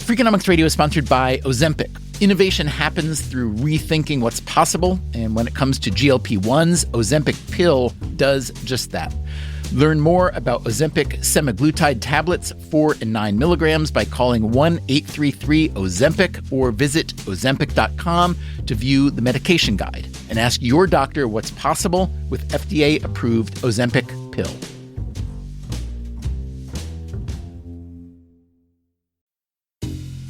Freakonomics Radio is sponsored by Ozempic. Innovation happens through rethinking what's possible, and when it comes to GLP-1s, Ozempic pill does just that. Learn more about Ozempic semaglutide tablets, 4 and 9 milligrams, by calling 1-833-OZEMPIC or visit Ozempic.com to view the medication guide and ask your doctor what's possible with FDA-approved Ozempic pill.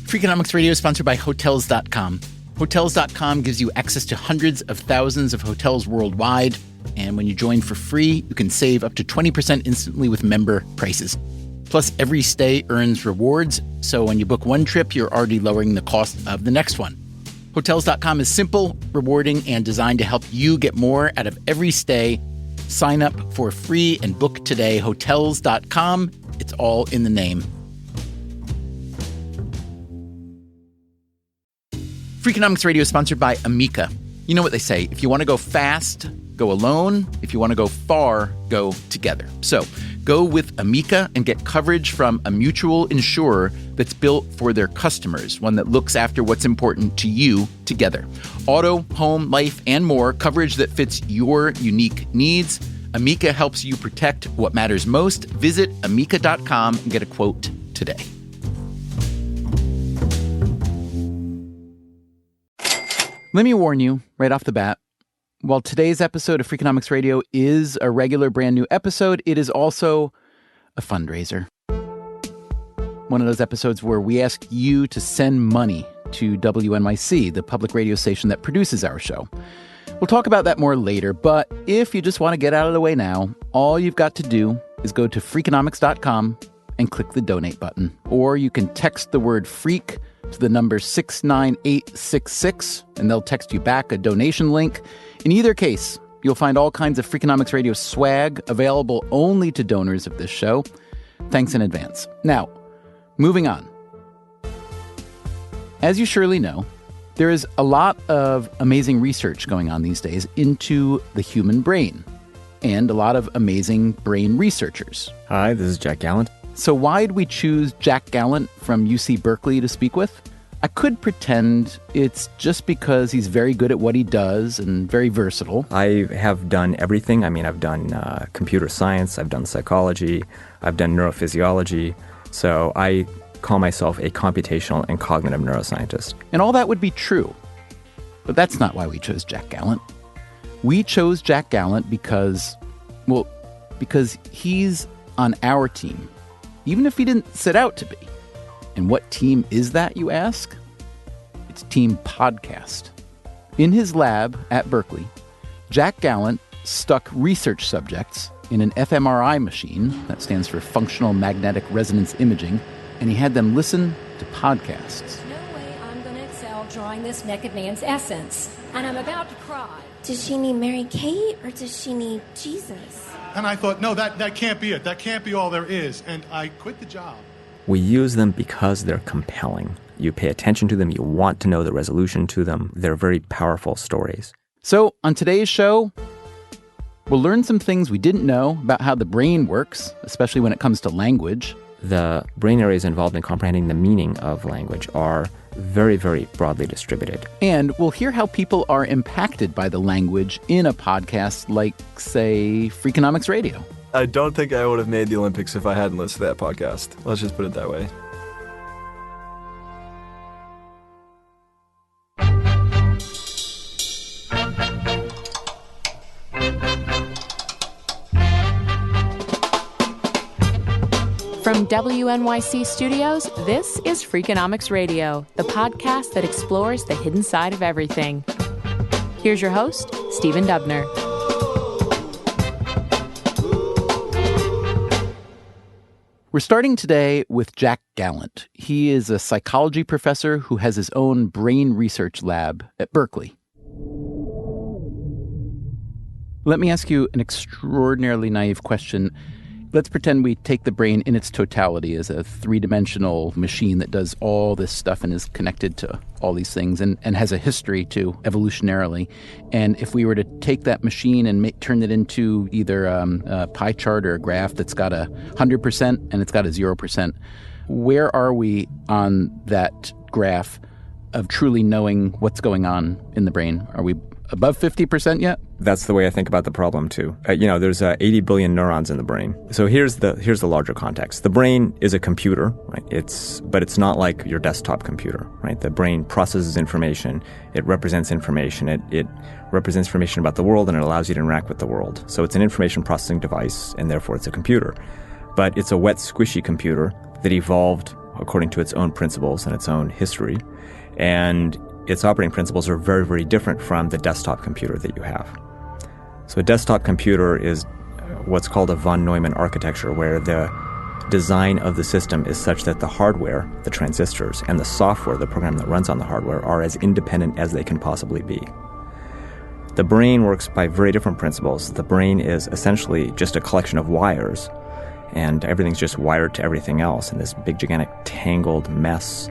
Freakonomics Radio is sponsored by Hotels.com. Hotels.com gives you access to hundreds of thousands of hotels worldwide, and when you join for free, you can save up to 20% instantly with member prices. Plus, every stay earns rewards, so when you book one trip, you're already lowering the cost of the next one. Hotels.com is simple, rewarding, and designed to help you get more out of every stay. Sign up for free and book today. Hotels.com. It's all in the name. Freakonomics Radio is sponsored by Amica. You know what they say, if you want to go fast, go alone. If you want to go far, go together. So go with Amica and get coverage from a mutual insurer that's built for their customers, one that looks after what's important to you together. Auto, home, life, and more, coverage that fits your unique needs. Amica helps you protect what matters most. Visit Amica.com and get a quote today. Let me warn you right off the bat, while today's episode of Freakonomics Radio is a regular brand new episode, it is also a fundraiser. One of those episodes where we ask you to send money to WNYC, the public radio station that produces our show. We'll talk about that more later, but if you just want to get out of the way now, all you've got to do is go to Freakonomics.com and click the donate button. Or you can text the word freak to the number 69866, and they'll text you back a donation link. In either case, you'll find all kinds of Freakonomics Radio swag available only to donors of this show. Thanks in advance. Now, moving on. As you surely know, there is a lot of amazing research going on these days into the human brain, and a lot of amazing brain researchers. Hi, this is Jack Gallant. So why'd we choose Jack Gallant from UC Berkeley to speak with? I could pretend it's just because he's very good at what he does and very versatile. I have done everything. I mean, I've done computer science, I've done psychology, I've done neurophysiology. So I call myself a computational and cognitive neuroscientist. And all that would be true. But that's not why we chose Jack Gallant. We chose Jack Gallant because he's on our team, even if he didn't set out to be. And what team is that, you ask? It's Team Podcast. In his lab at Berkeley, Jack Gallant stuck research subjects in an fMRI machine, that stands for Functional Magnetic Resonance Imaging, and he had them listen to podcasts. No way I'm going to excel drawing this naked man's essence. And I'm about to cry. Does she need Mary Kate or does she need Jesus? And I thought, no, that can't be it. That can't be all there is. And I quit the job. We use them because they're compelling. You pay attention to them. You want to know the resolution to them. They're very powerful stories. So on today's show, we'll learn some things we didn't know about how the brain works, especially when it comes to language. The brain areas involved in comprehending the meaning of language are very, very broadly distributed. And we'll hear how people are impacted by the language in a podcast like, say, Freakonomics Radio. I don't think I would have made the Olympics if I hadn't listened to that podcast. Let's just put it that way. From WNYC Studios, this is Freakonomics Radio, the podcast that explores the hidden side of everything. Here's your host, Stephen Dubner. We're starting today with Jack Gallant. He is a psychology professor who has his own brain research lab at Berkeley. Let me ask you an extraordinarily naive question. Let's pretend we take the brain in its totality as a three-dimensional machine that does all this stuff and is connected to all these things and has a history too, evolutionarily. And if we were to take that machine and turn it into either a pie chart or a graph that's got 100% and it's got 0%, Where are we on that graph of truly knowing what's going on in the brain? Are we above 50% yet? That's the way I think about the problem, too. There's 80 billion neurons in the brain. So here's the larger context. The brain is a computer, right? But it's not like your desktop computer, right? The brain processes information. It represents information. It represents information about the world, and it allows you to interact with the world. So it's an information processing device, and therefore it's a computer. But it's a wet, squishy computer that evolved according to its own principles and its own history. And its operating principles are very, very different from the desktop computer that you have. So a desktop computer is what's called a von Neumann architecture, where the design of the system is such that the hardware, the transistors, and the software, the program that runs on the hardware, are as independent as they can possibly be. The brain works by very different principles. The brain is essentially just a collection of wires, and everything's just wired to everything else in this big, gigantic, tangled mess.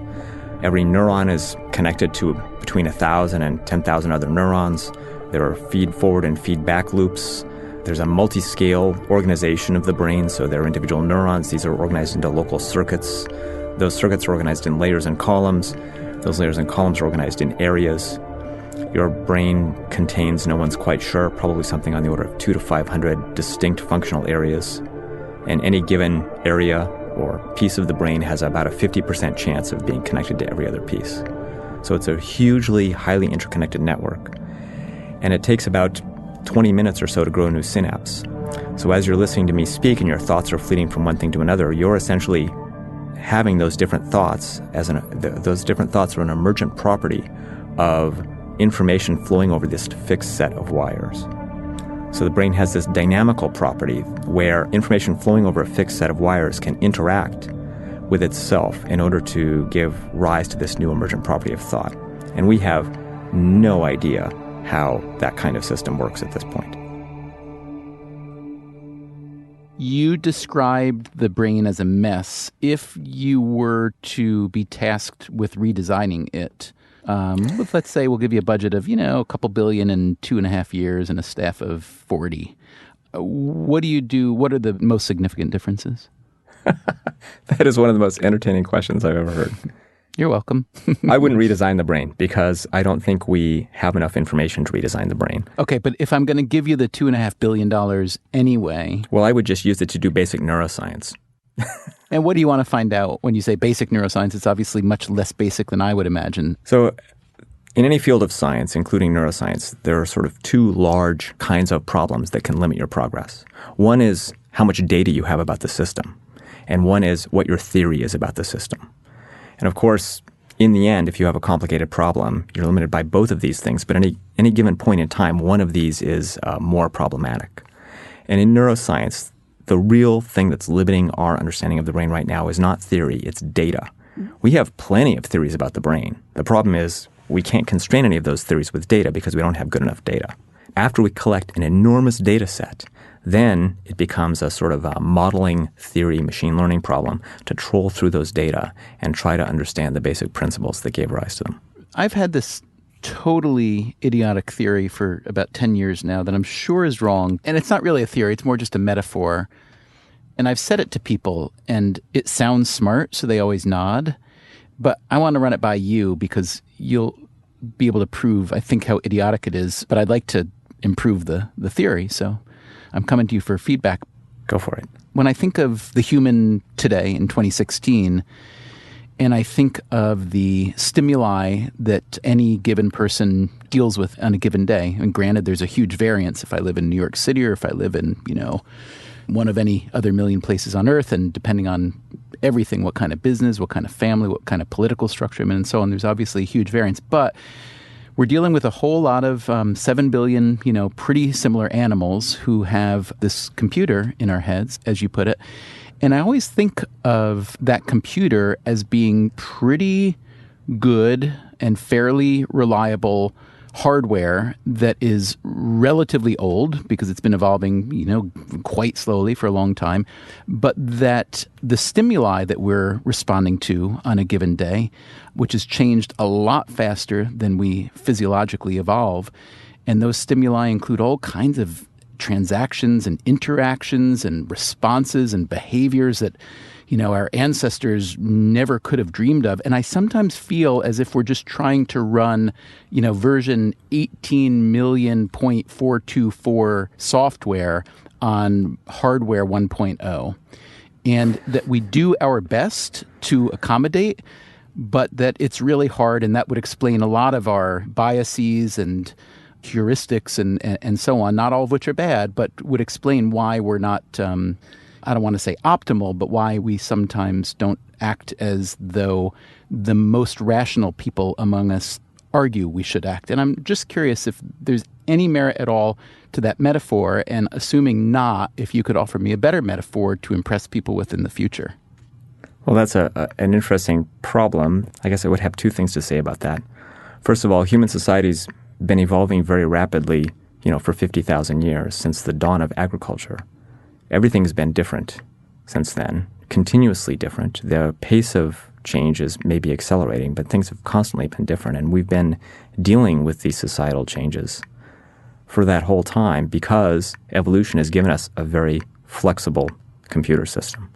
Every neuron is connected to between 1,000 and 10,000 other neurons. There are feed-forward and feedback loops. There's a multi-scale organization of the brain, so there are individual neurons. These are organized into local circuits. Those circuits are organized in layers and columns. Those layers and columns are organized in areas. Your brain contains, no one's quite sure, probably something on the order of 200 to 500 distinct functional areas. And any given area or piece of the brain has about a 50% chance of being connected to every other piece. So it's a hugely, highly interconnected network. And it takes about 20 minutes or so to grow a new synapse. So as you're listening to me speak and your thoughts are fleeting from one thing to another, you're essentially having those different thoughts. Those different thoughts are an emergent property of information flowing over this fixed set of wires. So the brain has this dynamical property where information flowing over a fixed set of wires can interact with itself in order to give rise to this new emergent property of thought. And we have no idea how that kind of system works at this point. You described the brain as a mess. If you were to be tasked with redesigning it, let's say we'll give you a budget of, a couple billion in 2.5 years and a staff of 40. What do you do? What are the most significant differences? That is one of the most entertaining questions I've ever heard. You're welcome. I wouldn't redesign the brain because I don't think we have enough information to redesign the brain. Okay, but if I'm going to give you the $2.5 billion anyway... Well, I would just use it to do basic neuroscience. And what do you want to find out when you say basic neuroscience? It's obviously much less basic than I would imagine. So in any field of science, including neuroscience, there are sort of two large kinds of problems that can limit your progress. One is how much data you have about the system, and one is what your theory is about the system. And of course, in the end, if you have a complicated problem, you're limited by both of these things. But at any given point in time, one of these is more problematic. And in neuroscience, the real thing that's limiting our understanding of the brain right now is not theory, it's data. We have plenty of theories about the brain. The problem is we can't constrain any of those theories with data because we don't have good enough data. After we collect an enormous data set, then it becomes a sort of a modeling theory machine learning problem to troll through those data and try to understand the basic principles that gave rise to them. I've had this totally idiotic theory for about 10 years now that I'm sure is wrong. And it's not really a theory, it's more just a metaphor. And I've said it to people, and it sounds smart, so they always nod. But I want to run it by you because you'll be able to prove, I think, how idiotic it is. But I'd like to improve the theory, so I'm coming to you for feedback. Go for it. When I think of the human today in 2016, and I think of the stimuli that any given person deals with on a given day, and granted, there's a huge variance if I live in New York City or if I live in, one of any other million places on earth, and depending on everything, what kind of business, what kind of family, what kind of political structure I'm in, and so on, there's obviously a huge variance. But we're dealing with a whole lot of 7 billion, pretty similar animals who have this computer in our heads, as you put it. And I always think of that computer as being pretty good and fairly reliable hardware that is relatively old because it's been evolving, quite slowly for a long time, but that the stimuli that we're responding to on a given day, which has changed a lot faster than we physiologically evolve, and those stimuli include all kinds of transactions and interactions and responses and behaviors that, our ancestors never could have dreamed of. And I sometimes feel as if we're just trying to run, version 18,000,424 software on hardware 1.0. And that we do our best to accommodate, but that it's really hard, and that would explain a lot of our biases and heuristics and so on, not all of which are bad, but would explain why we're not, I don't want to say optimal, but why we sometimes don't act as though the most rational people among us argue we should act. And I'm just curious if there's any merit at all to that metaphor, and assuming not, if you could offer me a better metaphor to impress people with in the future. Well, that's an interesting problem. I guess I would have two things to say about that. First of all, human society's been evolving very rapidly, for 50,000 years, since the dawn of agriculture. Everything's been different since then, continuously different. The pace of change is maybe accelerating, but things have constantly been different. And we've been dealing with these societal changes for that whole time because evolution has given us a very flexible computer system.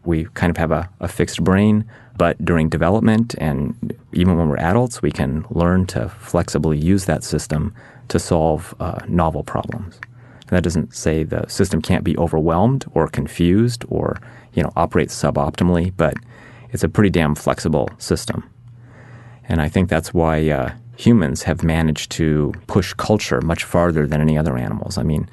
We kind of have a fixed brain, but during development and even when we're adults, we can learn to flexibly use that system to solve novel problems. That doesn't say the system can't be overwhelmed or confused or, operate suboptimally, but it's a pretty damn flexible system. And I think that's why humans have managed to push culture much farther than any other animals. I mean,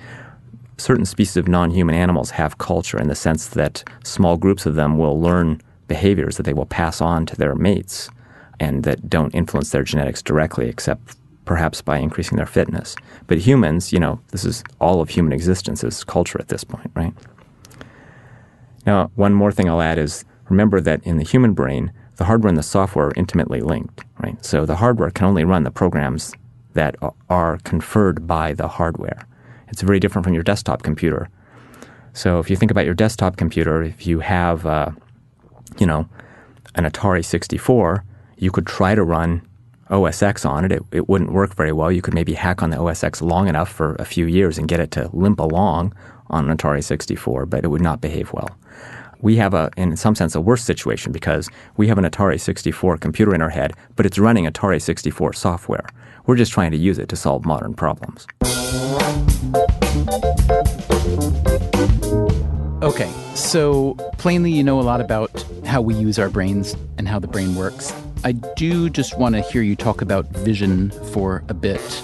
certain species of non-human animals have culture in the sense that small groups of them will learn behaviors that they will pass on to their mates and that don't influence their genetics directly except perhaps by increasing their fitness. But humans, this is all of human existence is culture at this point, right? Now, one more thing I'll add is remember that in the human brain, the hardware and the software are intimately linked, right? So the hardware can only run the programs that are conferred by the hardware. It's very different from your desktop computer. So if you think about your desktop computer, if you have, an Atari 64, you could try to run OS X on it. It wouldn't work very well. You could maybe hack on the OS X long enough for a few years and get it to limp along on an Atari 64, but it would not behave well. We have, in some sense, a worse situation because we have an Atari 64 computer in our head, but it's running Atari 64 software. We're just trying to use it to solve modern problems. Okay, so plainly you know a lot about how we use our brains and how the brain works. I do just want to hear you talk about vision for a bit.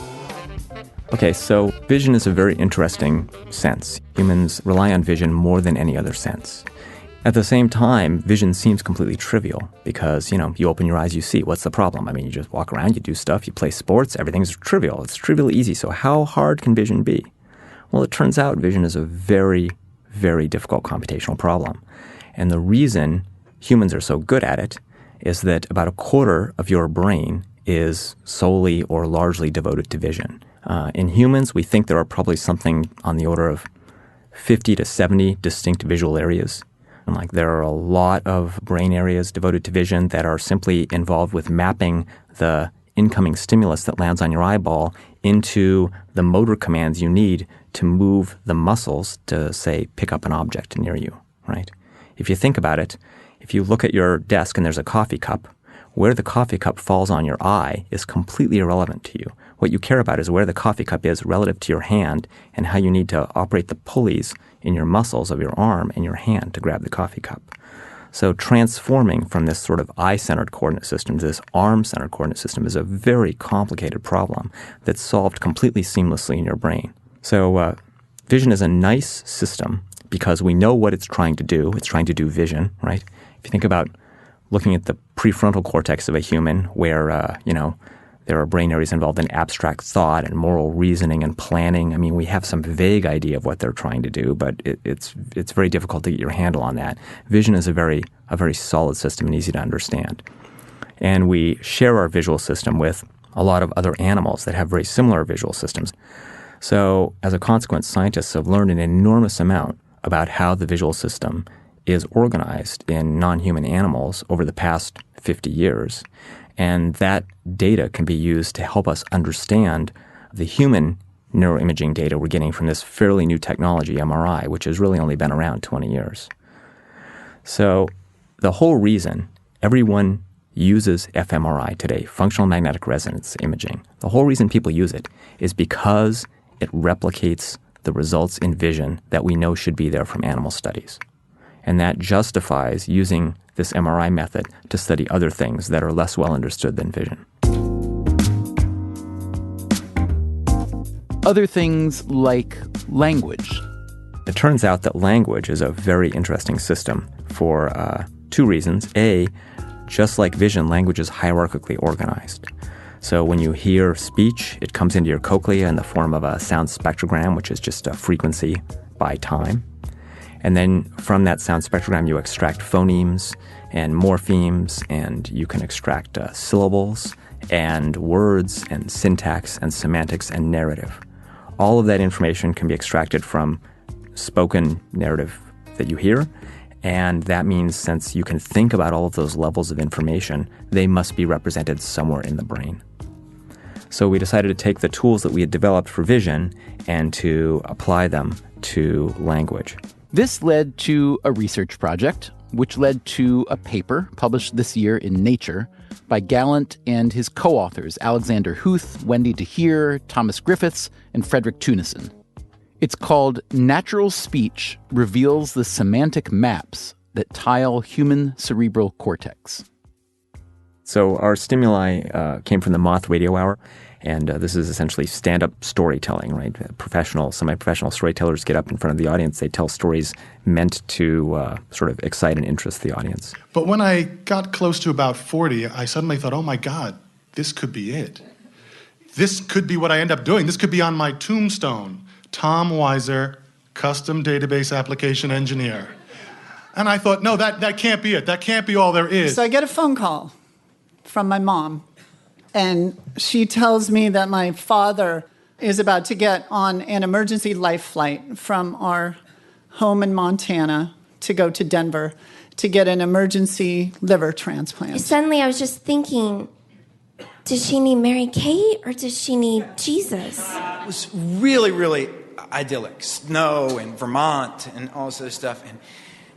Okay, so vision is a very interesting sense. Humans rely on vision more than any other sense. At the same time, vision seems completely trivial because, you open your eyes, you see. What's the problem? I mean, you just walk around, you do stuff, you play sports, everything's trivial. It's trivially easy. So how hard can vision be? Well, it turns out vision is a very, very difficult computational problem. And the reason humans are so good at it is that about a quarter of your brain is solely or largely devoted to vision. In humans, we think there are probably something on the order of 50 to 70 distinct visual areas. And there are a lot of brain areas devoted to vision that are simply involved with mapping the incoming stimulus that lands on your eyeball into the motor commands you need to move the muscles to, say, pick up an object near you, right? If you think about it, if you look at your desk and there's a coffee cup, where the coffee cup falls on your eye is completely irrelevant to you. What you care about is where the coffee cup is relative to your hand and how you need to operate the pulleys in your muscles of your arm and your hand to grab the coffee cup. So transforming from this sort of eye-centered coordinate system to this arm-centered coordinate system is a very complicated problem that's solved completely seamlessly in your brain. So vision is a nice system because we know what it's trying to do. It's trying to do vision, right? If you think about looking at the prefrontal cortex of a human where, there are brain areas involved in abstract thought and moral reasoning and planning. I mean, we have some vague idea of what they're trying to do, but it's very difficult to get your handle on that. Vision is a very solid system and easy to understand. And we share our visual system with a lot of other animals that have very similar visual systems. So as a consequence, scientists have learned an enormous amount about how the visual system is organized in non-human animals over the past 50 years. And that data can be used to help us understand the human neuroimaging data we're getting from this fairly new technology, MRI, which has really only been around 20 years. So the whole reason everyone uses fMRI today, functional magnetic resonance imaging, the whole reason people use it is because it replicates the results in vision that we know should be there from animal studies. And that justifies using this MRI method to study other things that are less well understood than vision. Other things like language. It turns out that language is a very interesting system for two reasons. A, just like vision, language is hierarchically organized. So when you hear speech, it comes into your cochlea in the form of a sound spectrogram, which is just a frequency by time. And then from that sound spectrogram, you extract phonemes and morphemes, and you can extract syllables and words and syntax and semantics and narrative. All of that information can be extracted from spoken narrative that you hear. And that means since you can think about all of those levels of information, they must be represented somewhere in the brain. So we decided to take the tools that we had developed for vision and to apply them to language. This led to a research project, which led to a paper published this year in Nature by Gallant and his co-authors, Alexander Huth, Wendy DeHeer, Thomas Griffiths, and Frederick Tunison. It's called Natural Speech Reveals the Semantic Maps That Tile Human Cerebral Cortex. So our stimuli came from the Moth Radio Hour, and this is essentially stand-up storytelling, right? Professional, semi-professional storytellers get up in front of the audience. They tell stories meant to sort of excite and interest the audience. But when I got close to about 40, I suddenly thought, oh my God, this could be it. This could be what I end up doing. This could be on my tombstone. Tom Weiser, custom database application engineer. And I thought, no, that can't be it. That can't be all there is. So I get a phone call from my mom, and she tells me that my father is about to get on an emergency life flight from our home in Montana to go to Denver to get an emergency liver transplant. Suddenly I was just thinking, does she need Mary Kate or does she need Jesus? It was really, really idyllic. Snow and Vermont and all this other stuff.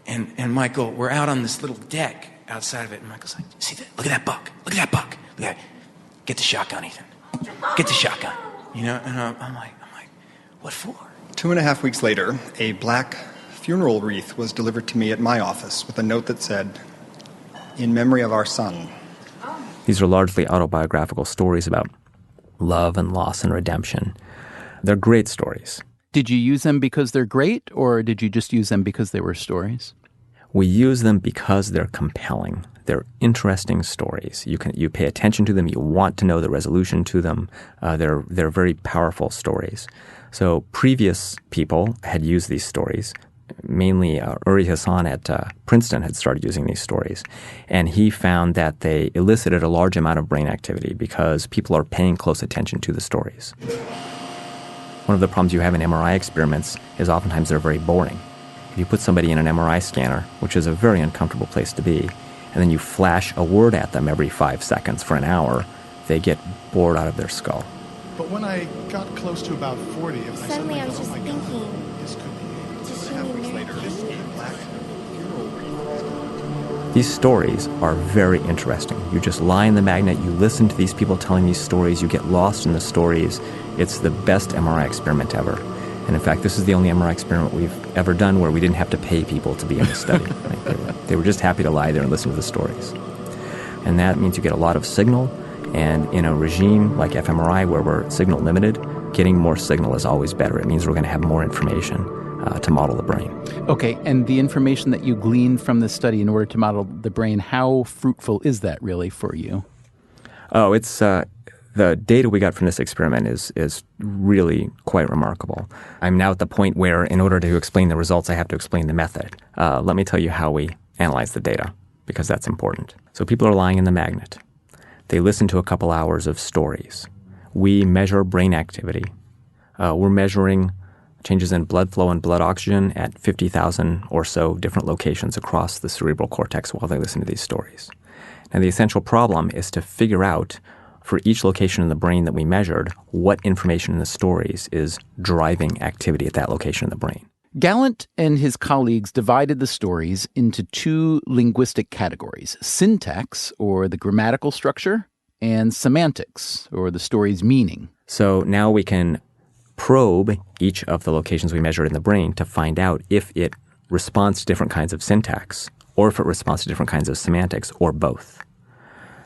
And Michael, we're out on this little deck outside of it. And Michael's like, see that? Look at that buck. Look at that buck. Look at that. Get the shotgun, Ethan. Get the shotgun. You know, and I'm like, what for? 2.5 weeks later, a black funeral wreath was delivered to me at my office with a note that said, in memory of our son. These are largely autobiographical stories about love and loss and redemption. They're great stories. Did you use them because they're great, or did you just use them because they were stories? We use them because they're compelling. They're interesting stories. You pay attention to them. You want to know the resolution to them. They're very powerful stories. So previous people had used these stories. Mainly Uri Hassan at Princeton had started using these stories. And he found that they elicited a large amount of brain activity because people are paying close attention to the stories. One of the problems you have in MRI experiments is oftentimes they're very boring. If you put somebody in an MRI scanner, which is a very uncomfortable place to be, and then you flash a word at them every 5 seconds for an hour, they get bored out of their skull. But when I got close to about 40, Suddenly I was thought, just oh my thinking, God, this could be it. does she need Mary Kate? These stories are very interesting. You just lie in the magnet, you listen to these people telling these stories, you get lost in the stories. It's the best MRI experiment ever. And in fact, this is the only MRI experiment we've ever done where we didn't have to pay people to be in the study. Right? They were just happy to lie there and listen to the stories. And that means you get a lot of signal, and in a regime like fMRI where we're signal limited, getting more signal is always better. It means we're going to have more information to model the brain. Okay, and the information that you gleaned from this study in order to model the brain, how fruitful is that really for you? Oh, it's the data we got from this experiment is really quite remarkable. I'm now at the point where, in order to explain the results, I have to explain the method. Let me tell you how we analyze the data, because that's important. So people are lying in the magnet. They listen to a couple hours of stories. We measure brain activity. We're measuring changes in blood flow and blood oxygen at 50,000 or so different locations across the cerebral cortex while they listen to these stories. And the essential problem is to figure out for each location in the brain that we measured, what information in the stories is driving activity at that location in the brain. Gallant and his colleagues divided the stories into two linguistic categories: syntax, or the grammatical structure, and semantics, or the story's meaning. So now we can probe each of the locations we measured in the brain to find out if it responds to different kinds of syntax, or if it responds to different kinds of semantics, or both.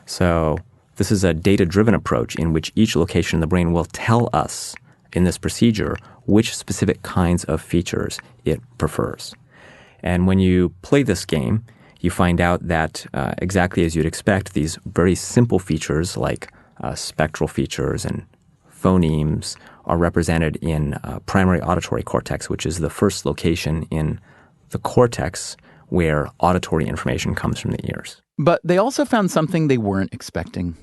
So this is a data-driven approach in which each location in the brain will tell us in this procedure which specific kinds of features it prefers. And when you play this game, you find out that exactly as you'd expect, these very simple features like spectral features and phonemes are represented in primary auditory cortex, which is the first location in the cortex where auditory information comes from the ears. But they also found something they weren't expecting.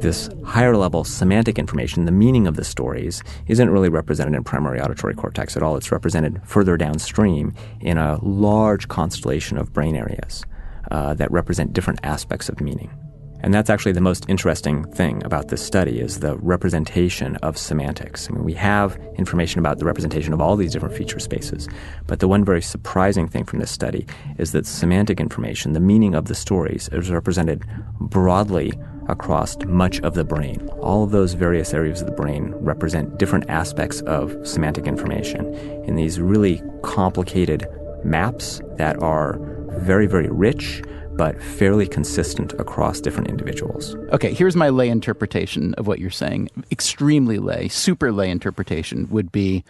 This higher level semantic information, the meaning of the stories, isn't really represented in primary auditory cortex at all. It's represented further downstream in a large constellation of brain areas that represent different aspects of meaning. And that's actually the most interesting thing about this study is the representation of semantics. I mean, we have information about the representation of all these different feature spaces, but the one very surprising thing from this study is that semantic information, the meaning of the stories, is represented broadly across much of the brain. All of those various areas of the brain represent different aspects of semantic information in these really complicated maps that are very, very rich, but fairly consistent across different individuals. Okay, here's my lay interpretation of what you're saying. Extremely lay, super lay interpretation would be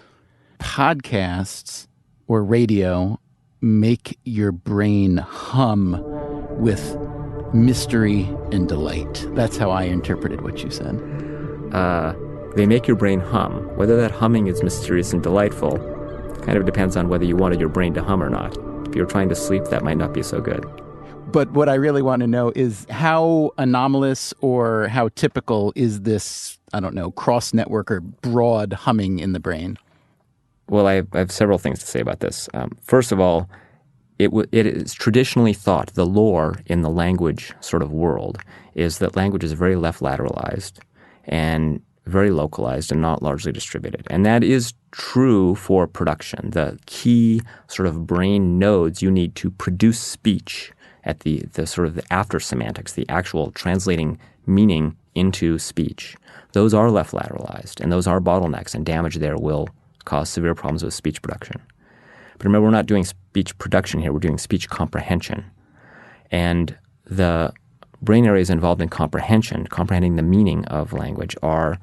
podcasts or radio make your brain hum with mystery and delight. That's how I interpreted what you said. They make your brain hum. Whether that humming is mysterious and delightful kind of depends on whether you wanted your brain to hum or not. If you're trying to sleep, that might not be so good. But what I really want to know is how anomalous or how typical is this, I don't know, cross-network or broad humming in the brain? Well, I have several things to say about this. First of all, it is traditionally thought, the lore in the language sort of world is that language is very left lateralized and very localized and not largely distributed. And that is true for production. The key sort of brain nodes you need to produce speech at the sort of the after semantics, the actual translating meaning into speech, those are left lateralized, and those are bottlenecks, and damage there will cause severe problems with speech production. But remember, we're not doing speech production here, we're doing speech comprehension. And the brain areas involved in comprehending the meaning of language are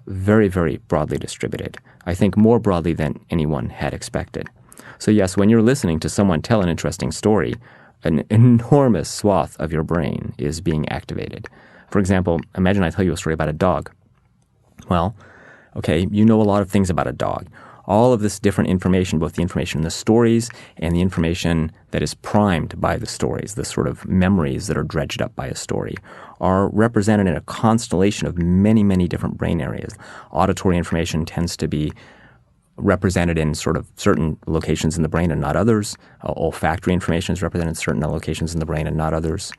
very, very broadly distributed. I think more broadly than anyone had expected. So yes, when you're listening to someone tell an interesting story, an enormous swath of your brain is being activated. For example, imagine I tell you a story about a dog. Well, okay, you know a lot of things about a dog. All of this different information, both the information in the stories and the information that is primed by the stories, the sort of memories that are dredged up by a story, are represented in a constellation of many, many different brain areas. Auditory information tends to be represented in sort of certain locations in the brain and not others. Olfactory information is represented in certain locations in the brain and not others.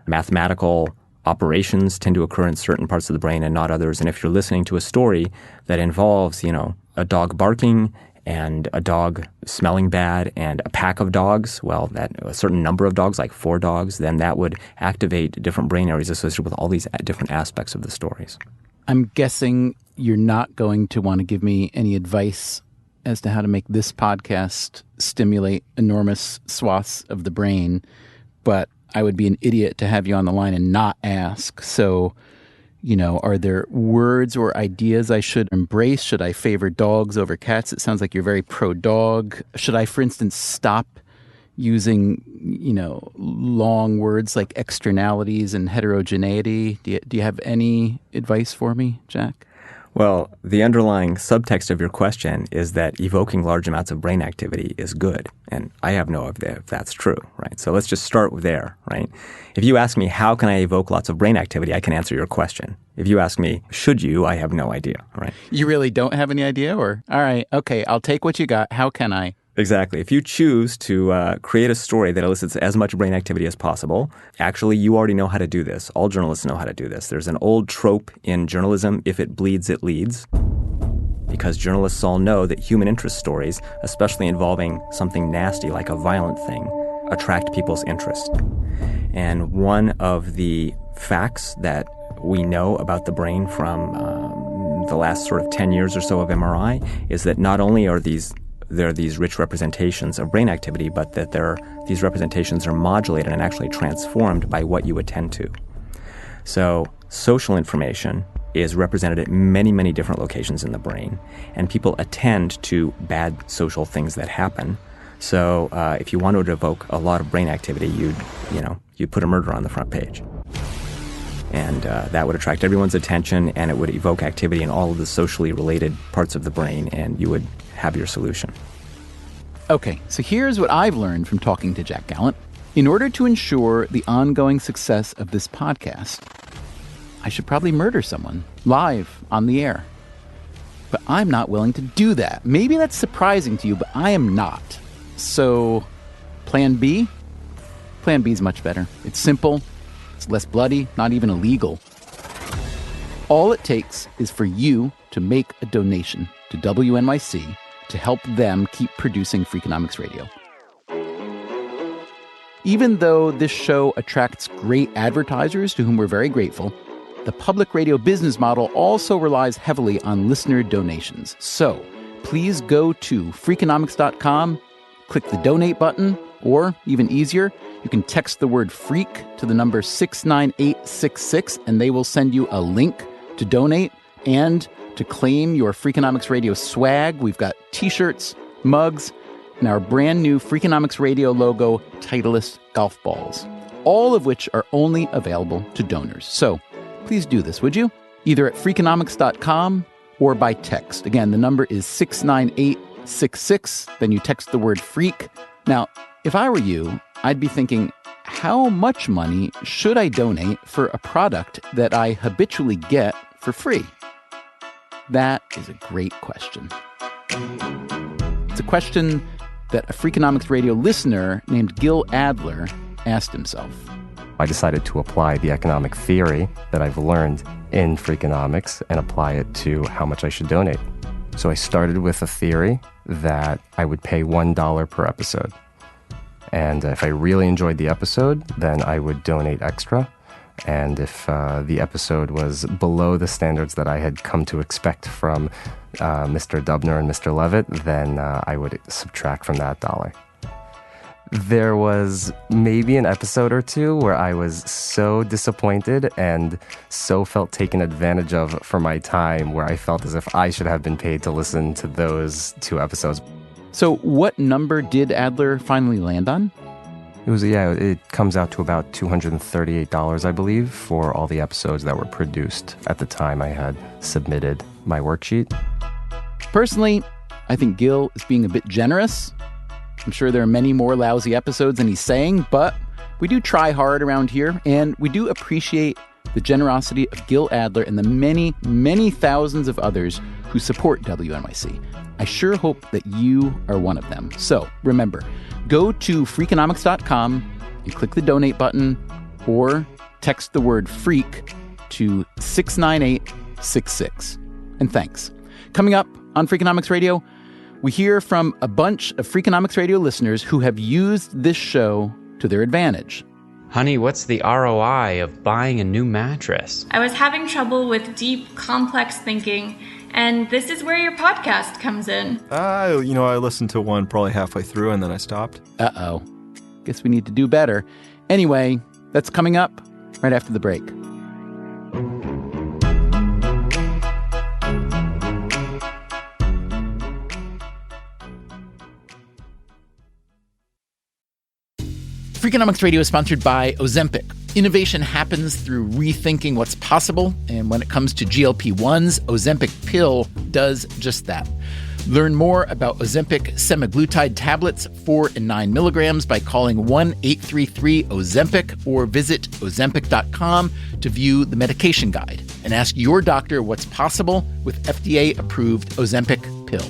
Mathematical operations tend to occur in certain parts of the brain and not others. And if you're listening to a story that involves, a dog barking and a dog smelling bad and a pack of dogs, well, that a certain number of dogs, like 4 dogs, then that would activate different brain areas associated with all these different aspects of the stories. I'm guessing you're not going to want to give me any advice as to how to make this podcast stimulate enormous swaths of the brain, but I would be an idiot to have you on the line and not ask. So, are there words or ideas I should embrace? Should I favor dogs over cats? It sounds like you're very pro-dog. Should I, for instance, stop using, long words like externalities and heterogeneity? Do you have any advice for me, Jack? Well, the underlying subtext of your question is that evoking large amounts of brain activity is good. And I have no idea if that's true, right? So let's just start there, right? If you ask me, how can I evoke lots of brain activity, I can answer your question. If you ask me, should you, I have no idea, right? You really don't have any idea? Or, all right, okay, I'll take what you got. How can I? Exactly. If you choose to create a story that elicits as much brain activity as possible, actually, you already know how to do this. All journalists know how to do this. There's an old trope in journalism, if it bleeds, it leads. Because journalists all know that human interest stories, especially involving something nasty like a violent thing, attract people's interest. And one of the facts that we know about the brain from the last sort of 10 years or so of MRI is that not only are there are these rich representations of brain activity, but that these representations are modulated and actually transformed by what you attend to. So social information is represented at many, many different locations in the brain, and people attend to bad social things that happen. So if you want to evoke a lot of brain activity, you'd put a murder on the front page. And that would attract everyone's attention, and it would evoke activity in all of the socially related parts of the brain, and you would have your solution. Okay, so here's what I've learned from talking to Jack Gallant. In order to ensure the ongoing success of this podcast, I should probably murder someone live on the air. But I'm not willing to do that. Maybe that's surprising to you, but I am not. So, plan B? Plan B is much better. It's simple, it's less bloody, not even illegal. All it takes is for you to make a donation to WNYC to help them keep producing Freakonomics Radio. Even though this show attracts great advertisers to whom we're very grateful, the public radio business model also relies heavily on listener donations. So please go to Freakonomics.com, click the donate button, or even easier, you can text the word freak to the number 69866, and they will send you a link to donate and to claim your Freakonomics Radio swag. We've got t-shirts, mugs, and our brand new Freakonomics Radio logo Titleist golf balls, all of which are only available to donors. So please do this, would you? Either at Freakonomics.com or by text. Again, the number is 69866. Then you text the word freak. Now, if I were you, I'd be thinking, how much money should I donate for a product that I habitually get for free? That is a great question. It's a question that a Freakonomics Radio listener named Gil Adler asked himself. I decided to apply the economic theory that I've learned in Freakonomics and apply it to how much I should donate. So I started with a theory that I would pay $1 per episode. And if I really enjoyed the episode, then I would donate extra. And if the episode was below the standards that I had come to expect from Mr. Dubner and Mr. Levitt, then I would subtract from that dollar. There was maybe an episode or two where I was so disappointed and so felt taken advantage of for my time, where I felt as if I should have been paid to listen to those 2 episodes. So what number did Adler finally land on? It comes out to about $238, I believe, for all the episodes that were produced at the time I had submitted my worksheet. Personally, I think Gil is being a bit generous. I'm sure there are many more lousy episodes than he's saying, but we do try hard around here, and we do appreciate the generosity of Gil Adler and the many, many thousands of others who support WNYC. I sure hope that you are one of them. So remember, go to Freakonomics.com and click the donate button or text the word freak to 69866. And thanks. Coming up on Freakonomics Radio, we hear from a bunch of Freakonomics Radio listeners who have used this show to their advantage. Honey, what's the ROI of buying a new mattress? I was having trouble with deep, complex thinking, and this is where your podcast comes in. I listened to one probably halfway through and then I stopped. Uh-oh. Guess we need to do better. Anyway, that's coming up right after the break. Freakonomics Radio is sponsored by Ozempic. Innovation happens through rethinking what's possible, and when it comes to GLP-1s, Ozempic pill does just that. Learn more about Ozempic semaglutide tablets, 4 and 9 milligrams, by calling 1-833-OZEMPIC or visit Ozempic.com to view the medication guide and ask your doctor what's possible with FDA-approved Ozempic pill.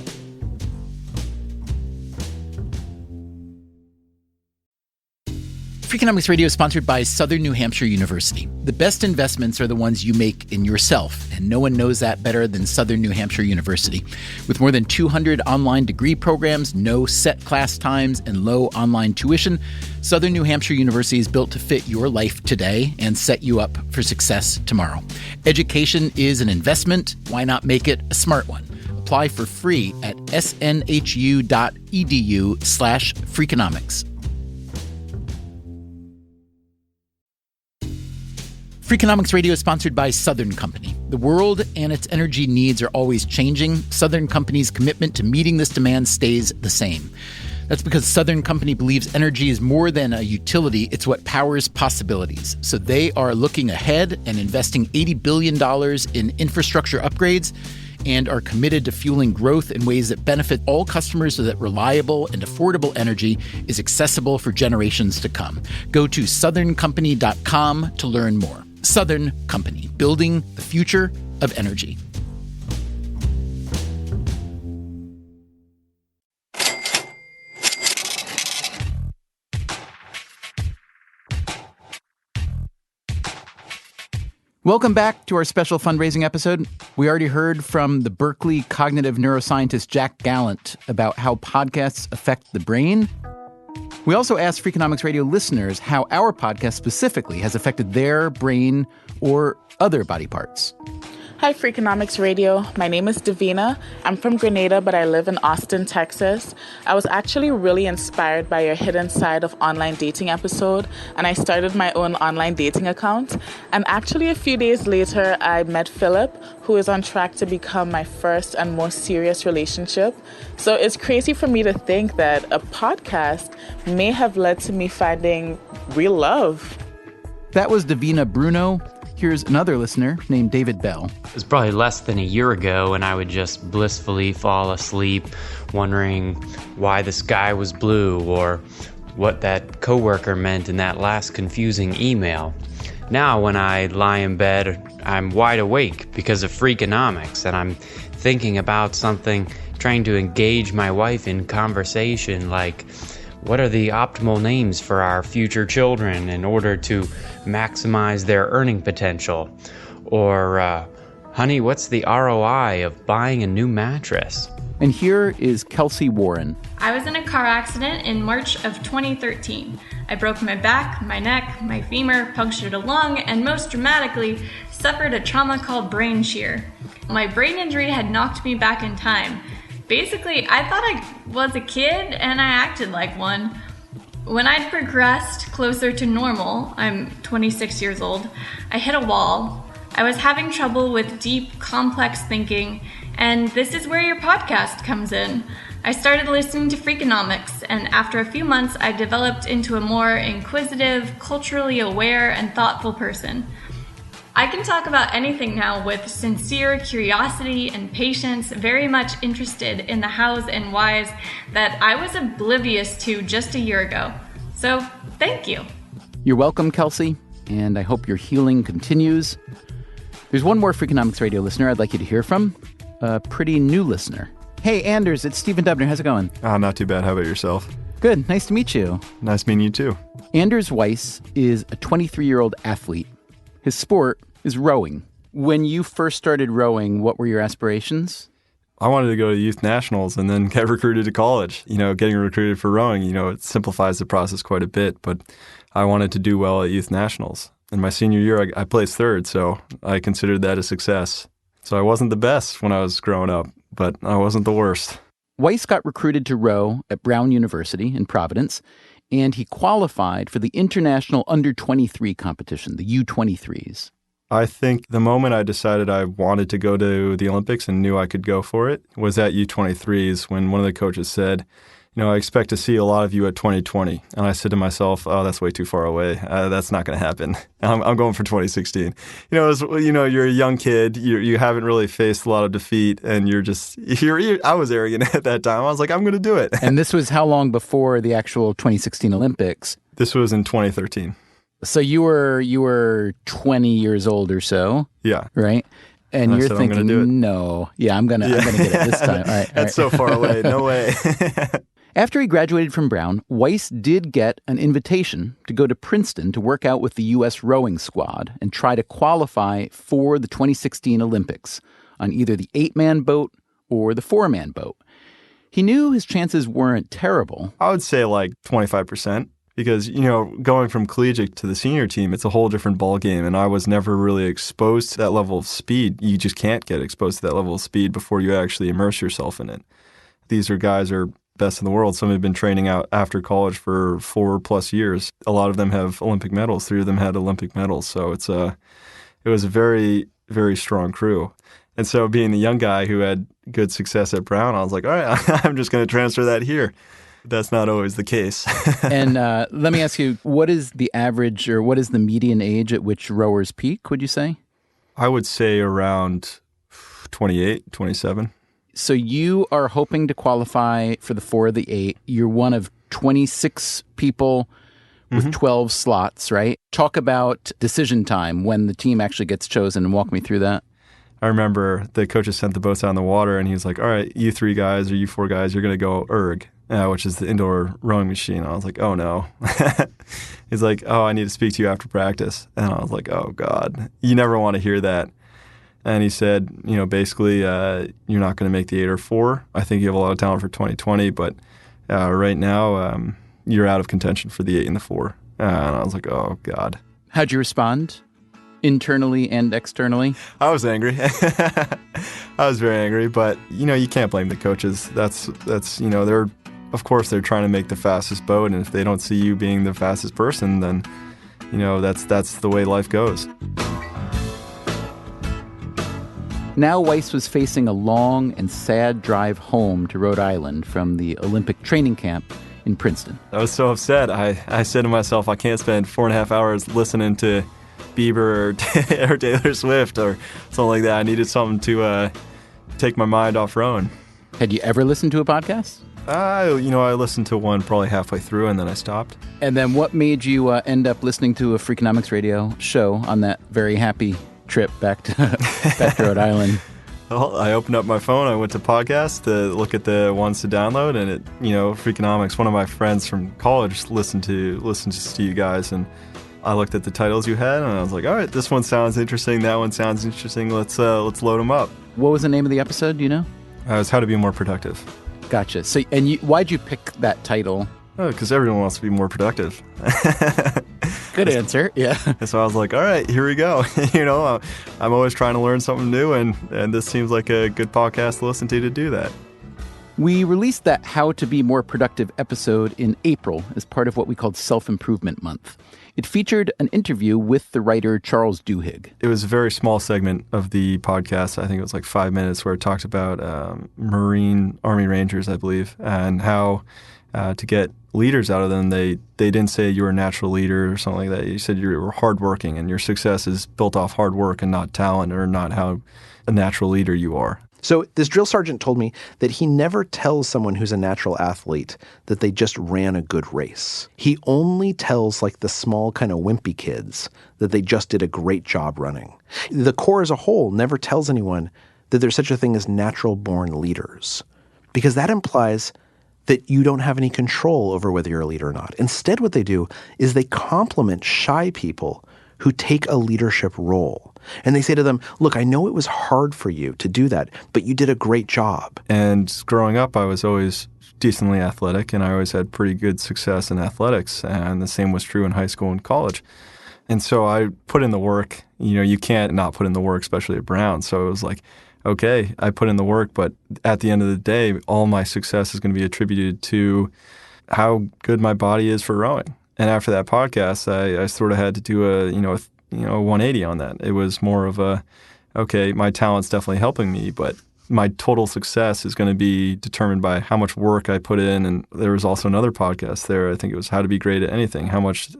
Freakonomics Radio is sponsored by Southern New Hampshire University. The best investments are the ones you make in yourself, and no one knows that better than Southern New Hampshire University. With more than 200 online degree programs, no set class times, and low online tuition, Southern New Hampshire University is built to fit your life today and set you up for success tomorrow. Education is an investment. Why not make it a smart one? Apply for free at snhu.edu/Freakonomics. Freakonomics Radio is sponsored by Southern Company. The world and its energy needs are always changing. Southern Company's commitment to meeting this demand stays the same. That's because Southern Company believes energy is more than a utility, it's what powers possibilities. So they are looking ahead and investing $80 billion in infrastructure upgrades and are committed to fueling growth in ways that benefit all customers so that reliable and affordable energy is accessible for generations to come. Go to southerncompany.com to learn more. Southern Company, building the future of energy. Welcome back to our special fundraising episode. We already heard from the Berkeley cognitive neuroscientist Jack Gallant about how podcasts affect the brain. We also asked Freakonomics Radio listeners how our podcast specifically has affected their brain or other body parts. Hi, Freakonomics Radio. My name is Davina. I'm from Grenada, but I live in Austin, Texas. I was actually really inspired by your Hidden Side of Online Dating episode, and I started my own online dating account. And actually, a few days later, I met Philip, who is on track to become my first and most serious relationship. So it's crazy for me to think that a podcast may have led to me finding real love. That was Davina Bruno. Here's another listener named David Bell. It was probably less than a year ago, and I would just blissfully fall asleep wondering why the sky was blue or what that coworker meant in that last confusing email. Now, when I lie in bed, I'm wide awake because of Freakonomics, and I'm thinking about something, trying to engage my wife in conversation like, what are the optimal names for our future children in order to maximize their earning potential? Or, honey, what's the ROI of buying a new mattress? And here is Kelsey Warren. I was in a car accident in March of 2013. I broke my back, my neck, my femur, punctured a lung, and most dramatically, suffered a trauma called brain shear. My brain injury had knocked me back in time. Basically, I thought I was a kid and I acted like one. When I'd progressed closer to normal, I'm 26 years old, I hit a wall. I was having trouble with deep, complex thinking, and this is where your podcast comes in. I started listening to Freakonomics, and after a few months, I developed into a more inquisitive, culturally aware, and thoughtful person. I can talk about anything now with sincere curiosity and patience, very much interested in the hows and whys that I was oblivious to just a year ago. So, thank you. You're welcome, Kelsey, and I hope your healing continues. There's one more Freakonomics Radio listener I'd like you to hear from, a pretty new listener. Hey, Anders, it's Stephen Dubner. How's it going? Not too bad. How about yourself? Good. Nice to meet you. Nice meeting you, too. Anders Weiss is a 23-year-old athlete. His sport is rowing. When you first started rowing, what were your aspirations? I wanted to go to youth nationals and then get recruited to college. Getting recruited for rowing, it simplifies the process quite a bit, but I wanted to do well at youth nationals. In my senior year, I placed third, so I considered that a success. So I wasn't the best when I was growing up, but I wasn't the worst. Weiss got recruited to row at Brown University in Providence, and he qualified for the International Under-23 competition, the U-23s. I think the moment I decided I wanted to go to the Olympics and knew I could go for it was at U-23s when one of the coaches said, I expect to see a lot of you at 2020. And I said to myself, oh, that's way too far away. That's not going to happen. I'm going for 2016. You're a young kid. You haven't really faced a lot of defeat. And I was arrogant at that time. I was like, I'm going to do it. And this was how long before the actual 2016 Olympics? This was in 2013. So you were 20 years old or so. Yeah. Right? And you're thinking, no. Yeah, I'm gonna get it this time. All right. That's so far away. No way. After he graduated from Brown, Weiss did get an invitation to go to Princeton to work out with the U.S. rowing squad and try to qualify for the 2016 Olympics on either the 8-man boat or the 4-man boat. He knew his chances weren't terrible. I would say like 25%. Because, going from collegiate to the senior team, it's a whole different ballgame. And I was never really exposed to that level of speed. You just can't get exposed to that level of speed before you actually immerse yourself in it. These guys are best in the world. Some have been training out after college for 4+ years. A lot of them have Olympic medals. 3 of them had Olympic medals. So it was a very, very strong crew. And so being the young guy who had good success at Brown, I was like, all right, I'm just going to transfer that here. That's not always the case. And let me ask you, what is the average or what is the median age at which rowers peak, would you say? I would say around 28, 27. So you are hoping to qualify for the 4 of the 8. You're one of 26 people with 12 slots, right? Talk about decision time when the team actually gets chosen and walk me through that. I remember the coaches sent the boats out in the water and he was like, all right, you 3 guys or you 4 guys, you're going to go erg. Which is the indoor rowing machine. I was like, oh, no. He's like, oh, I need to speak to you after practice. And I was like, oh, God, you never want to hear that. And he said, basically, you're not going to make the 8 or 4. I think you have a lot of talent for 2020, but right now you're out of contention for the 8 and the 4. And I was like, oh, God. How'd you respond? Internally and externally? I was angry. I was very angry, but, you can't blame the coaches. That's of course, they're trying to make the fastest boat, and if they don't see you being the fastest person, then, that's the way life goes. Now Weiss was facing a long and sad drive home to Rhode Island from the Olympic training camp in Princeton. I was so upset. I said to myself, I can't spend 4.5 hours listening to Bieber or Taylor Swift or something like that. I needed something to take my mind off rowing. Had you ever listened to a podcast? I listened to one probably halfway through and then I stopped. And then what made you end up listening to a Freakonomics Radio show on that very happy trip back to Rhode Island? Well, I opened up my phone, I went to podcasts to look at the ones to download, and Freakonomics, one of my friends from college listened to you guys, and I looked at the titles you had and I was like, all right, this one sounds interesting, that one sounds interesting, let's load them up. What was the name of the episode, do you know? It was How to Be More Productive. Gotcha. So, and why'd you pick that title? Oh, because everyone wants to be more productive. Good answer. Yeah. And so I was like, all right, here we go. I'm always trying to learn something new, and this seems like a good podcast to listen to do that. We released that How to Be More Productive episode in April as part of what we called Self-Improvement Month. It featured an interview with the writer Charles Duhigg. It was a very small segment of the podcast. I think it was like 5 minutes where it talked about Marine Army Rangers, I believe, and how to get leaders out of them. They didn't say you were a natural leader or something like that. You said you were hardworking and your success is built off hard work and not talent or not how a natural leader you are. So this drill sergeant told me that he never tells someone who's a natural athlete that they just ran a good race. He only tells like the small kind of wimpy kids that they just did a great job running. The Corps as a whole never tells anyone that there's such a thing as natural-born leaders, because that implies that you don't have any control over whether you're a leader or not. Instead, what they do is they compliment shy people who take a leadership role. And they say to them, look, I know it was hard for you to do that, but you did a great job. And growing up, I was always decently athletic, and I always had pretty good success in athletics. And the same was true in high school and college. And so I put in the work. You can't not put in the work, especially at Brown. So it was like, okay, I put in the work, but at the end of the day, all my success is going to be attributed to how good my body is for rowing. And after that podcast, I sort of had to do a 180 on that. It was more of a, okay, my talent's definitely helping me, but my total success is going to be determined by how much work I put in. And there was also another podcast there. I think it was How to Be Great at Anything, how much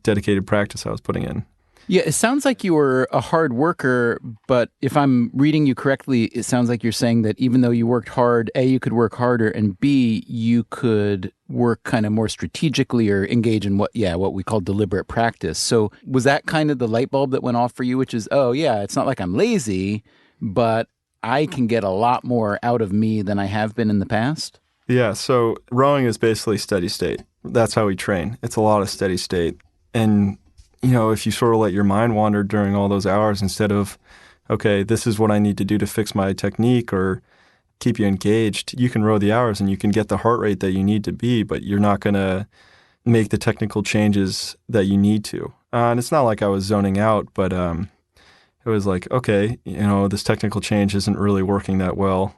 dedicated practice I was putting in. Yeah, it sounds like you were a hard worker, but if I'm reading you correctly, it sounds like you're saying that even though you worked hard, A, you could work harder, and B, you could work kind of more strategically or engage in what we call deliberate practice. So was that kind of the light bulb that went off for you, which is, oh yeah, it's not like I'm lazy, but I can get a lot more out of me than I have been in the past? Yeah, so rowing is basically steady state. That's how we train. It's a lot of steady state. And, if you sort of let your mind wander during all those hours instead of, okay, this is what I need to do to fix my technique or keep you engaged, you can row the hours and you can get the heart rate that you need to be, but you're not going to make the technical changes that you need to. And it's not like I was zoning out, but it was like, okay, this technical change isn't really working that well.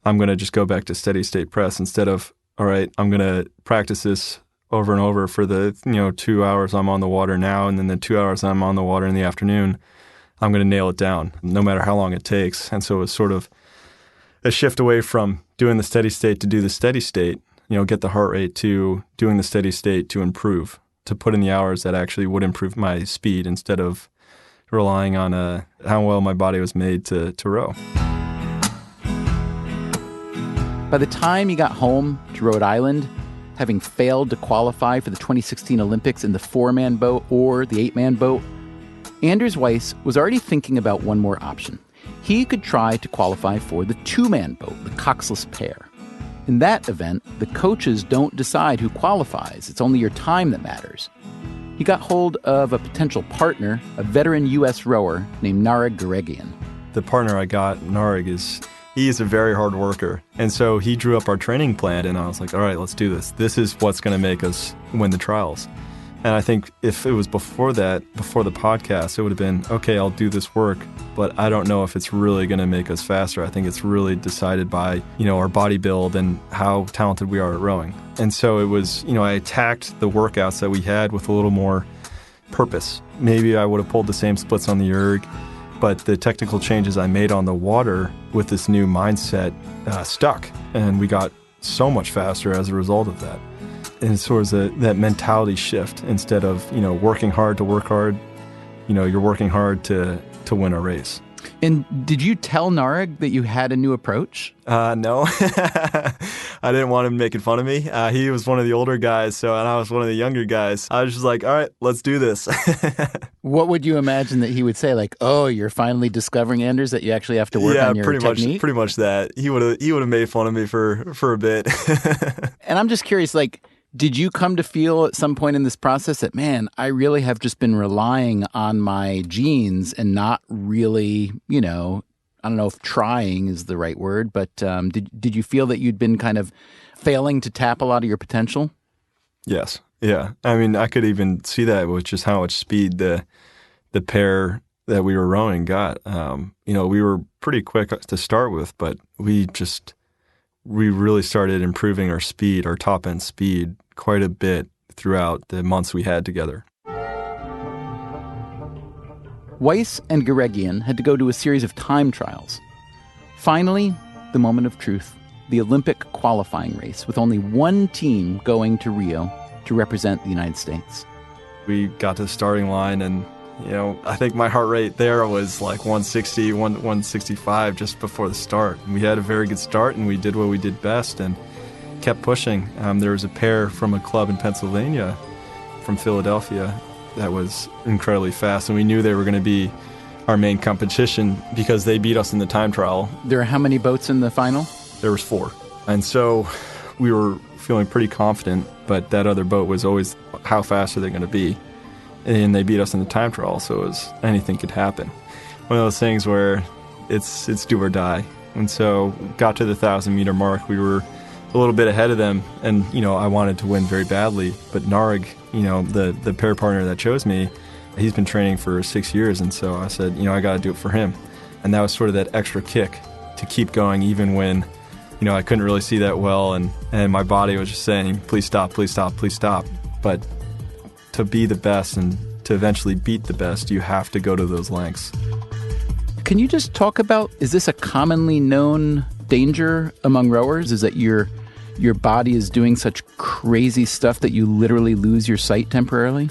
I'm going to just go back to steady state press instead of, all right, I'm going to practice this over and over for the 2 hours I'm on the water now, and then the 2 hours I'm on the water in the afternoon. I'm going to nail it down no matter how long it takes. And so it was sort of a shift away from doing the steady state to do the steady state, get the heart rate, to doing the steady state to improve, to put in the hours that actually would improve my speed instead of relying on how well my body was made to row. By the time he got home to Rhode Island, having failed to qualify for the 2016 Olympics in the 4-man boat or the 8-man boat, Anders Weiss was already thinking about one more option. He could try to qualify for the 2-man boat, the coxless pair. In that event, the coaches don't decide who qualifies. It's only your time that matters. He got hold of a potential partner, a veteran U.S. rower named Nareg Garegian. The partner I got, Nareg, he is a very hard worker. And so he drew up our training plan, and I was like, all right, let's do this. This is what's going to make us win the trials. And I think if it was before the podcast, it would have been, okay, I'll do this work, but I don't know if it's really going to make us faster. I think it's really decided by, our body build and how talented we are at rowing. And so it was, I attacked the workouts that we had with a little more purpose. Maybe I would have pulled the same splits on the erg, but the technical changes I made on the water with this new mindset stuck, and we got so much faster as a result of that. And it's sort of that mentality shift. Instead of, working hard to work hard, you're working hard to win a race. And did you tell Nareg that you had a new approach? No. I didn't want him making fun of me. He was one of the older guys, and I was one of the younger guys. I was just like, all right, let's do this. What would you imagine that he would say? Like, oh, you're finally discovering, Anders, that you actually have to work on your technique? Yeah, pretty much that. He would have made fun of me for a bit. And I'm just curious, did you come to feel at some point in this process that, man, I really have just been relying on my genes and not really, I don't know if trying is the right word, but did you feel that you'd been kind of failing to tap a lot of your potential? Yes. Yeah. I mean, I could even see that with just how much speed the pair that we were rowing got. We were pretty quick to start with, but we really started improving our speed, our top-end speed, quite a bit throughout the months we had together. Weiss and Garegian had to go to a series of time trials. Finally, the moment of truth, the Olympic qualifying race, with only one team going to Rio to represent the United States. We got to the starting line, and I think my heart rate there was like 160, 165 just before the start. We had a very good start, and we did what we did best and kept pushing. There was a pair from a club in Pennsylvania, from Philadelphia, that was incredibly fast, and we knew they were going to be our main competition because they beat us in the time trial. There are how many boats in the final? There was 4. And so we were feeling pretty confident, but that other boat was always, how fast are they going to be? And they beat us in the time trial, so it was anything could happen. One of those things where it's do or die. And so got to the 1,000-meter mark, we were a little bit ahead of them, and I wanted to win very badly. But Nareg, the pair partner that chose me, he's been training for 6 years, and so I said, I got to do it for him. And that was sort of that extra kick to keep going, even when I couldn't really see that well, and my body was just saying, please stop, please stop, please stop. But to be the best and to eventually beat the best, you have to go to those lengths. Can you just talk about, is this a commonly known danger among rowers? Is that your body is doing such crazy stuff that you literally lose your sight temporarily?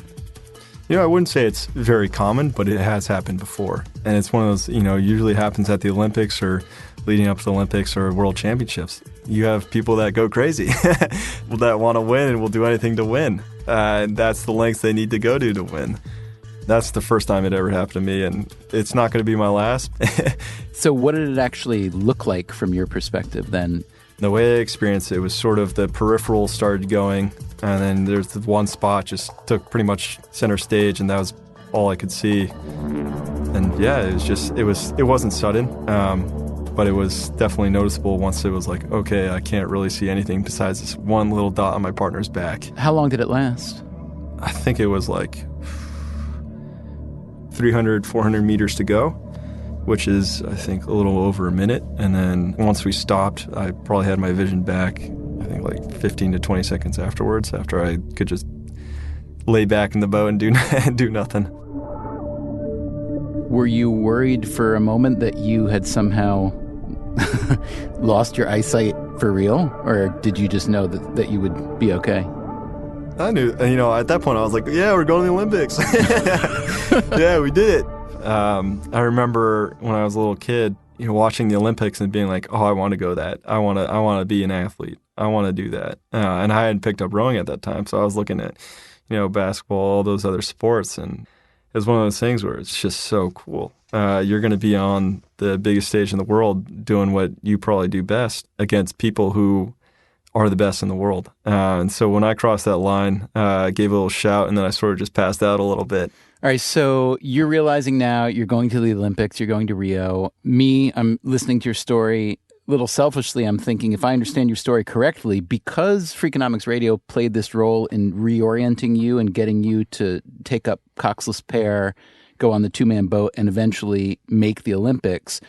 I wouldn't say it's very common, but it has happened before. And it's one of those, usually happens at the Olympics or leading up to the Olympics or World Championships. You have people that go crazy, that want to win and will do anything to win. And that's the lengths they need to go to win. That's the first time it ever happened to me, and it's not going to be my last. So what did it actually look like from your perspective then? The way I experienced it was sort of the peripheral started going, and then there's the one spot just took pretty much center stage, and that was all I could see. And yeah, it wasn't sudden, but it was definitely noticeable once it was like, okay, I can't really see anything besides this one little dot on my partner's back. How long did it last? I think it was like 300, 400 meters to go, which is, I think, a little over a minute. And then once we stopped, I probably had my vision back, I think, like 15 to 20 seconds afterwards, after I could just lay back in the boat and do nothing. Were you worried for a moment that you had somehow lost your eyesight for real? Or did you just know that you would be okay? I knew, at that point I was like, yeah, we're going to the Olympics. Yeah, we did it. I remember when I was a little kid, watching the Olympics and being like, oh, I want to go that. I want to be an athlete. I want to do that. And I hadn't picked up rowing at that time. So I was looking at, basketball, all those other sports. And it was one of those things where it's just so cool. You're going to be on the biggest stage in the world doing what you probably do best against people who are the best in the world. And so when I crossed that line, I gave a little shout, and then I sort of just passed out a little bit. All right, so you're realizing now you're going to the Olympics, you're going to Rio. Me, I'm listening to your story. A little selfishly, I'm thinking, if I understand your story correctly, because Freakonomics Radio played this role in reorienting you and getting you to take up coxless pair, go on the two-man boat, and eventually make the Olympics,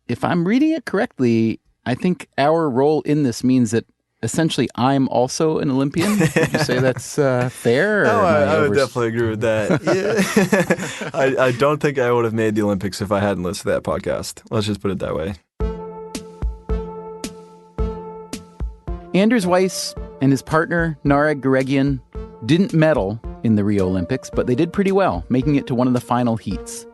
if I'm reading it correctly, I think our role in this means that essentially I'm also an Olympian. Would you say that's fair? No, I would definitely agree with that. Yeah. I don't think I would have made the Olympics if I hadn't listened to that podcast. Let's just put it that way. Anders Weiss and his partner, Nara Guregian, didn't medal in the Rio Olympics, but they did pretty well, making it to one of the final heats.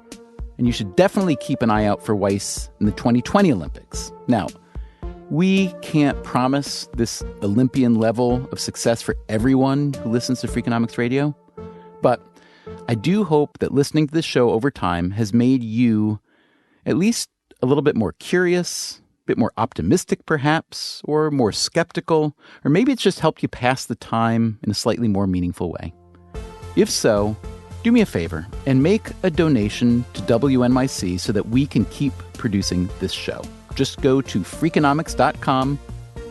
And you should definitely keep an eye out for Weiss in the 2020 Olympics. Now, we can't promise this Olympian level of success for everyone who listens to Freakonomics Radio, but I do hope that listening to this show over time has made you at least a little bit more curious, a bit more optimistic perhaps, or more skeptical, or maybe it's just helped you pass the time in a slightly more meaningful way. If so, do me a favor and make a donation to WNYC so that we can keep producing this show. Just go to Freakonomics.com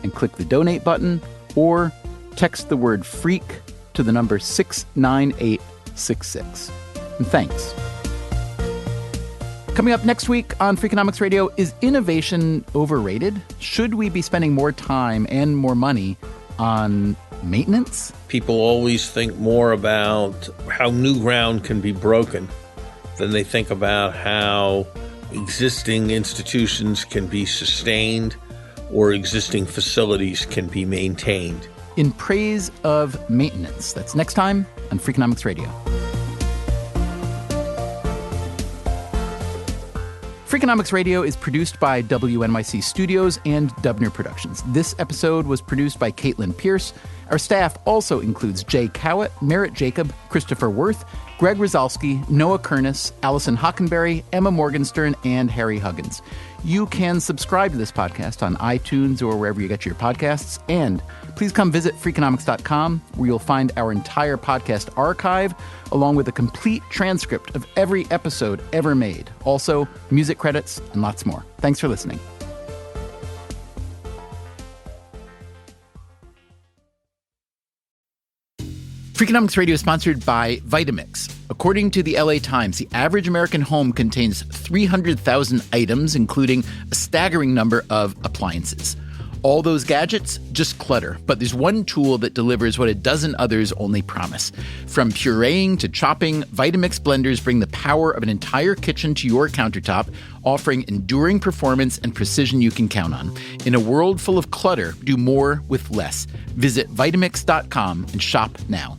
and click the donate button, or text the word freak to the number 69866. And thanks. Coming up next week on Freakonomics Radio, is innovation overrated? Should we be spending more time and more money on maintenance? People always think more about how new ground can be broken than they think about how existing institutions can be sustained or existing facilities can be maintained. In praise of maintenance. That's next time on Freakonomics Radio. Freakonomics Radio is produced by WNYC Studios and Dubner Productions. This episode was produced by Caitlin Pierce. Our staff also includes Jay Cowett, Merritt Jacob, Christopher Worth, Greg Rosalski, Noah Kernis, Allison Hockenberry, Emma Morgenstern, and Harry Huggins. You can subscribe to this podcast on iTunes or wherever you get your podcasts. And please come visit Freakonomics.com, where you'll find our entire podcast archive, along with a complete transcript of every episode ever made. Also, music credits and lots more. Thanks for listening. Freakonomics Radio is sponsored by Vitamix. According to the LA Times, the average American home contains 300,000 items, including a staggering number of appliances. All those gadgets, just clutter. But there's one tool that delivers what a dozen others only promise. From pureeing to chopping, Vitamix blenders bring the power of an entire kitchen to your countertop, offering enduring performance and precision you can count on. In a world full of clutter, do more with less. Visit Vitamix.com and shop now.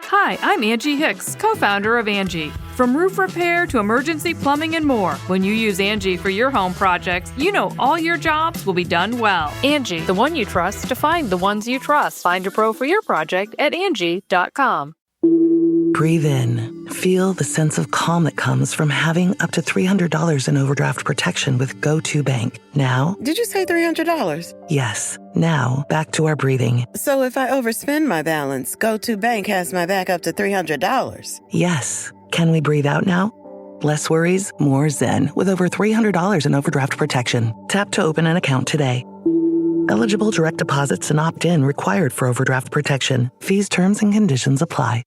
Hi, I'm Angie Hicks, co-founder of Angie. From roof repair to emergency plumbing and more, when you use Angie for your home projects, you know all your jobs will be done well. Angie, the one you trust to find the ones you trust. Find a pro for your project at Angie.com. Breathe in. Feel the sense of calm that comes from having up to $300 in overdraft protection with GoToBank. Now, Did you say $300? yes. Now, back to our breathing. So if I overspend my balance, GoToBank has my back up to $300. Yes. Can we breathe out now? Less worries, more zen, with over $300 in overdraft protection. Tap to open an account today. Eligible direct deposits and opt-in required for overdraft protection. Fees, terms, and conditions apply.